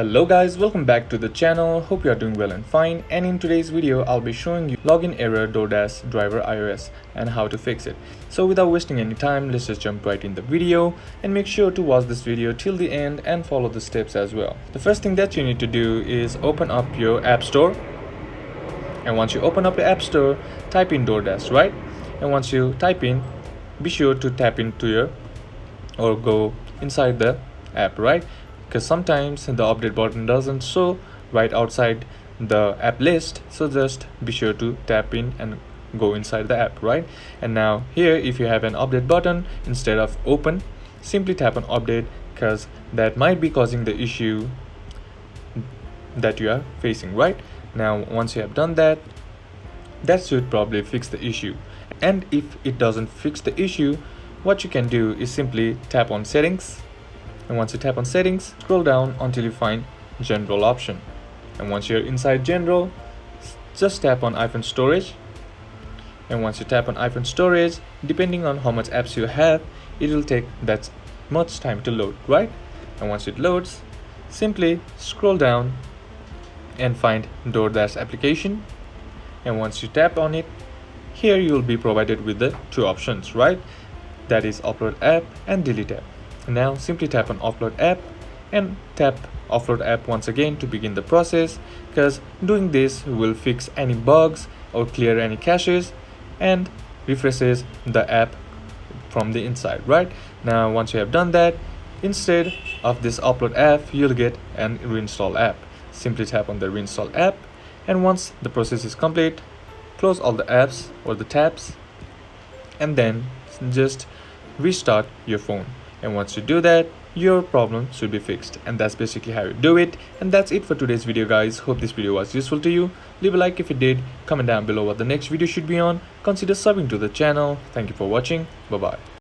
Hello guys, welcome back to the channel. Hope you are doing well and fine, and in today's video I'll be showing you login error Doordash driver iOS and how to fix it. So without wasting any time, let's just jump right in the video, and make sure to watch this video till the end and follow the steps as well. The first thing that you need to do is open up your app store, and once you open up your app store, type in Doordash, right? And once you type in, be sure to tap into your or go inside the app, right? Because sometimes the update button doesn't show right outside the app list, so just be sure to tap in and go inside the app, right? And now here, if you have an update button instead of open, simply tap on update, because that might be causing the issue that you are facing. Right now, once you have done that, that should probably fix the issue. And if it doesn't fix the issue, what you can do is simply tap on settings, and once you tap on settings, scroll down until you find general option, and once you're inside general, just tap on iPhone storage. And once you tap on iPhone storage, depending on how much apps you have, it will take that much time to load, right? And once it loads, simply scroll down and find Doordash application, and once you tap on it, here you will be provided with the two options, right? That is upload app and delete app. Now simply tap on offload app and tap offload app once again to begin the process, because doing this will fix any bugs or clear any caches and refreshes the app from the inside. Right now, once you have done that, instead of this upload app, you'll get an reinstall app. Simply tap on the reinstall app, and once the process is complete, close all the apps or the tabs, and then just restart your phone. And once you do that, your problem should be fixed. And that's basically how you do it. And that's it for today's video, guys. Hope this video was useful to you. Leave a like if it did, comment down below what the next video should be on, consider subbing to the channel. Thank you for watching. Bye bye.